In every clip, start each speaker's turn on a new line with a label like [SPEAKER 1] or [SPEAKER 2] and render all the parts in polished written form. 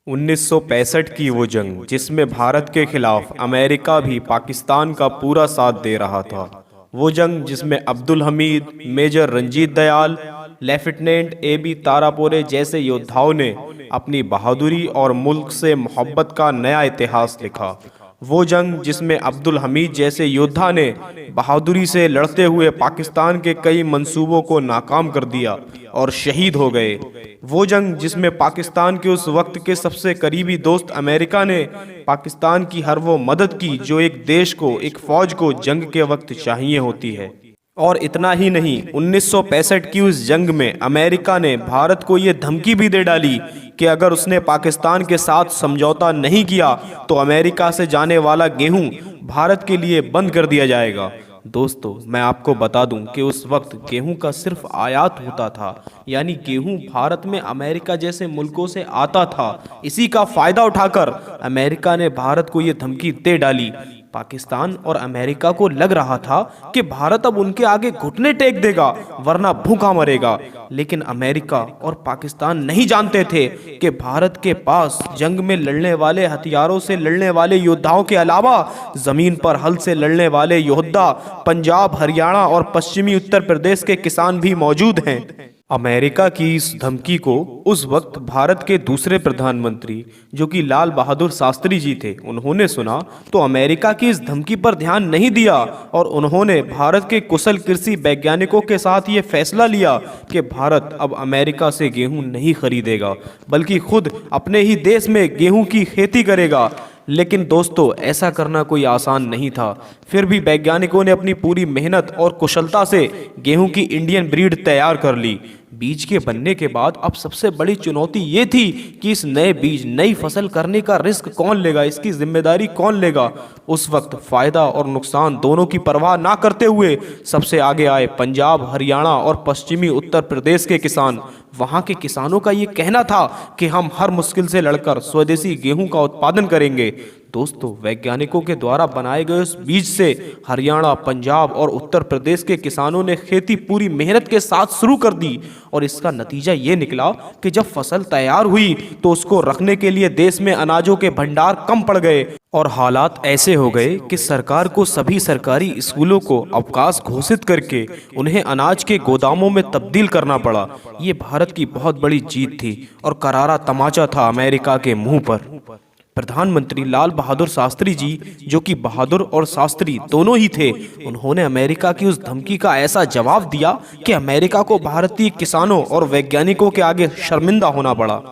[SPEAKER 1] 1965 की वो जंग जिसमें भारत के खिलाफ अमेरिका भी पाकिस्तान का पूरा साथ दे रहा था। वो जंग जिसमें Abdul Hamid, major Ranjit Dayal, lieutenant A B Tarapore जैसे योद्धाओं ने अपनी बहादुरी और मुल्क से मोहब्बत का नया इतिहास लिखा। वो जंग जिसमें अब्दुल हमीद जैसे योद्धा ने बहादुरी से लड़ते हुए पाकिस्तान के कई मंसूबों को नाकाम कर दिया और शहीद हो गए। वो जंग जिसमें पाकिस्तान के उस वक्त के सबसे करीबी दोस्त अमेरिका ने पाकिस्तान की हर वो मदद की जो एक देश को, एक फौज को जंग के वक्त चाहिए होती है। और इतना ही नहीं, 1965 की उस जंग में अमेरिका ने भारत को ये धमकी भी दे डाली कि अगर उसने पाकिस्तान के साथ समझौता नहीं किया तो अमेरिका से जाने वाला गेहूं भारत के लिए बंद कर दिया जाएगा। दोस्तों, मैं आपको बता दूं कि उस वक्त गेहूं का सिर्फ आयात होता था, यानी गेहूं भारत में अमेरिका जैसे मुल्कों से आता था। इसी का फायदा उठाकर अमेरिका ने भारत को ये धमकी दे डाली। पाकिस्तान और अमेरिका को लग रहा था कि भारत अब उनके आगे घुटने टेक देगा वरना भूखा मरेगा। लेकिन अमेरिका और पाकिस्तान नहीं जानते थे कि भारत के पास जंग में लड़ने वाले, हथियारों से लड़ने वाले योद्धाओं के अलावा जमीन पर हल से लड़ने वाले योद्धा पंजाब, हरियाणा और पश्चिमी उत्तर प्रदेश के किसान भी मौजूद हैं। अमेरिका की इस धमकी को उस वक्त भारत के दूसरे प्रधानमंत्री, जो कि लाल बहादुर शास्त्री जी थे, उन्होंने सुना तो अमेरिका की इस धमकी पर ध्यान नहीं दिया और उन्होंने भारत के कुशल कृषि वैज्ञानिकों के साथ ये फैसला लिया कि भारत अब अमेरिका से गेहूं नहीं खरीदेगा बल्कि खुद अपने ही देश में गेहूं की खेती करेगा। लेकिन दोस्तों, ऐसा करना कोई आसान नहीं था। फिर भी वैज्ञानिकों ने अपनी पूरी मेहनत और कुशलता से गेहूं की इंडियन ब्रीड तैयार कर ली। बीज के बनने के बाद अब सबसे बड़ी चुनौती ये थी कि इस नए बीज, नई फसल करने का रिस्क कौन लेगा, इसकी जिम्मेदारी कौन लेगा। उस वक्त फायदा और नुकसान दोनों की परवाह ना करते हुए सबसे आगे आए पंजाब, हरियाणा और पश्चिमी उत्तर प्रदेश के किसान। वहां के किसानों का ये कहना था कि हम हर मुश्किल से लड़कर स्वदेशी गेहूं का उत्पादन करेंगे। दोस्तों, वैज्ञानिकों के द्वारा बनाए गए उस बीज से हरियाणा, पंजाब और उत्तर प्रदेश के किसानों ने खेती पूरी मेहनत के साथ शुरू कर दी और इसका नतीजा ये निकला कि जब फसल तैयार हुई तो उसको रखने के लिए देश में अनाजों के भंडार कम पड़ गए और हालात ऐसे हो गए कि सरकार को सभी सरकारी स्कूलों को अवकाश घोषित करके उन्हें अनाज के गोदामों में तब्दील करना पड़ा। ये भारत की बहुत बड़ी जीत थी और करारा तमाचा था अमेरिका के मुंह पर। प्रधानमंत्री लाल बहादुर शास्त्री जी, जो कि बहादुर और शास्त्री दोनों ही थे, उन्होंने अमेरिका की उस धमकी का ऐसा जवाब दिया कि अमेरिका को भारतीय किसानों और वैज्ञानिकों के आगे शर्मिंदा होना पड़ा।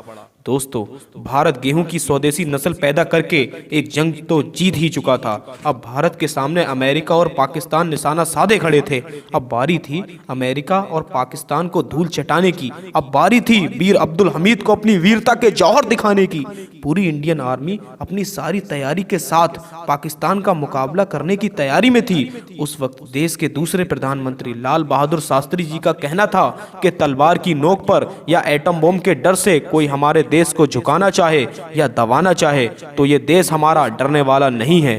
[SPEAKER 1] दोस्तों, भारत गेहूं की स्वदेशी नस्ल पैदा करके एक जंग तो जीत ही चुका था। अब भारत के सामने अमेरिका और पाकिस्तान निशाना साधे खड़े थे। अब बारी थी अमेरिका और पाकिस्तान को धूल चटाने की। अब बारी थी वीर अब्दुल हमीद को अपनी वीरता के जौहर दिखाने की। पूरी इंडियन आर्मी अपनी सारी तैयारी के साथ पाकिस्तान का मुकाबला करने की तैयारी में थी। उस वक्त देश के दूसरे प्रधानमंत्री लाल बहादुर शास्त्री जी का कहना था कि तलवार की नोक पर या एटम बम के डर से कोई हमारे देश को झुकाना चाहे या दबाना चाहे तो ये देश हमारा डरने वाला नहीं है।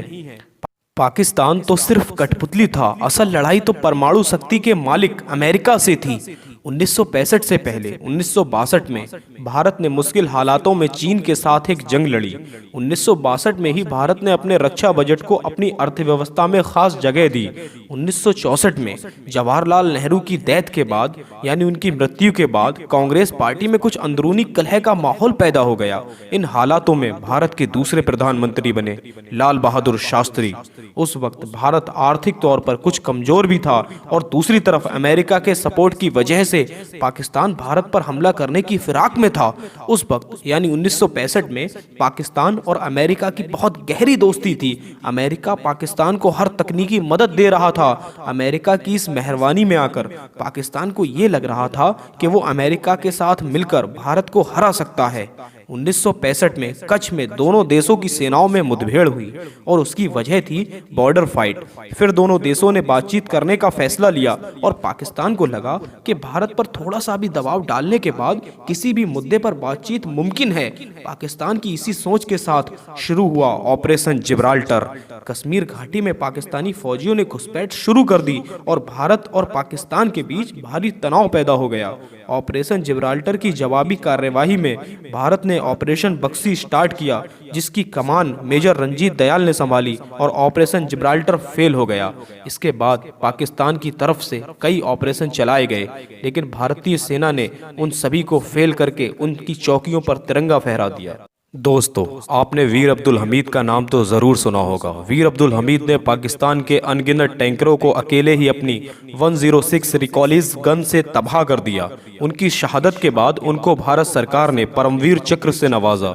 [SPEAKER 1] पाकिस्तान तो सिर्फ कठपुतली था, असल लड़ाई तो परमाणु शक्ति के मालिक अमेरिका से थी। 1965 से पहले 1962 में भारत ने मुश्किल हालातों में चीन के साथ एक जंग लड़ी। 1962 में ही भारत ने अपने रक्षा बजट को अपनी अर्थव्यवस्था में खास जगह दी। 1964 में जवाहरलाल नेहरू की डेथ के बाद, यानी उनकी मृत्यु के बाद, कांग्रेस पार्टी में कुछ अंदरूनी कलह का माहौल पैदा हो गया। इन हालातों में भारत के दूसरे प्रधानमंत्री बने लाल बहादुर शास्त्री। उस वक्त भारत आर्थिक तौर पर कुछ कमजोर भी था और दूसरी तरफ अमेरिका के सपोर्ट की वजह से पाकिस्तान भारत पर हमला करने की फिराक में था। उस वक्त यानी 1965 में पाकिस्तान और अमेरिका की बहुत गहरी दोस्ती थी। अमेरिका पाकिस्तान को हर तकनीकी मदद दे रहा था। अमेरिका की इस मेहरबानी में आकर पाकिस्तान को ये लग रहा था कि वो अमेरिका के साथ मिलकर भारत को हरा सकता है। 1965 में कच्छ में दोनों देशों की सेनाओं में मुठभेड़ हुई और उसकी वजह थी बॉर्डर फाइट। फिर दोनों देशों ने बातचीत करने का फैसला लिया और पाकिस्तान को लगा कि भारत पर थोड़ा सा भी दबाव डालने के बाद किसी भी मुद्दे पर बातचीत मुमकिन है। पाकिस्तान की इसी सोच के साथ शुरू हुआ ऑपरेशन जिब्राल्टर। कश्मीर घाटी में पाकिस्तानी फौजियों ने घुसपैठ शुरू कर दी और भारत और पाकिस्तान के बीच भारी तनाव पैदा हो गया। ऑपरेशन जिब्राल्टर की जवाबी कार्यवाही में भारत ने ने ऑपरेशन बक्सी स्टार्ट किया, जिसकी कमान मेजर रंजीत दयाल ने संभाली और ऑपरेशन जिब्राल्टर फेल हो गया। इसके बाद पाकिस्तान की तरफ से कई ऑपरेशन चलाए गए, लेकिन भारतीय सेना ने उन सभी को फेल करके उनकी चौकियों पर तिरंगा फहरा दिया। दोस्तों, आपने वीर अब्दुल हमीद का नाम तो ज़रूर सुना होगा। वीर अब्दुल हमीद ने पाकिस्तान के अनगिनत टैंकरों को अकेले ही अपनी 106 रिकॉलिस गन से तबाह कर दिया। उनकी शहादत के बाद उनको भारत सरकार ने परमवीर चक्र से नवाजा।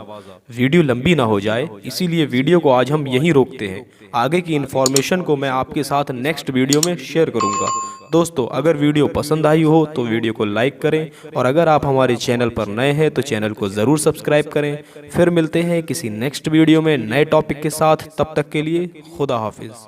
[SPEAKER 1] वीडियो लंबी ना हो जाए, इसीलिए वीडियो को आज हम यहीं रोकते हैं। आगे की इन्फॉर्मेशन को मैं आपके साथ नेक्स्ट वीडियो में शेयर करूंगा। दोस्तों, अगर वीडियो पसंद आई हो तो वीडियो को लाइक करें, और अगर आप हमारे चैनल पर नए हैं तो चैनल को ज़रूर सब्सक्राइब करें। फिर मिलते हैं किसी नेक्स्ट वीडियो में नए टॉपिक के साथ। तब तक के लिए खुदा हाफिज़।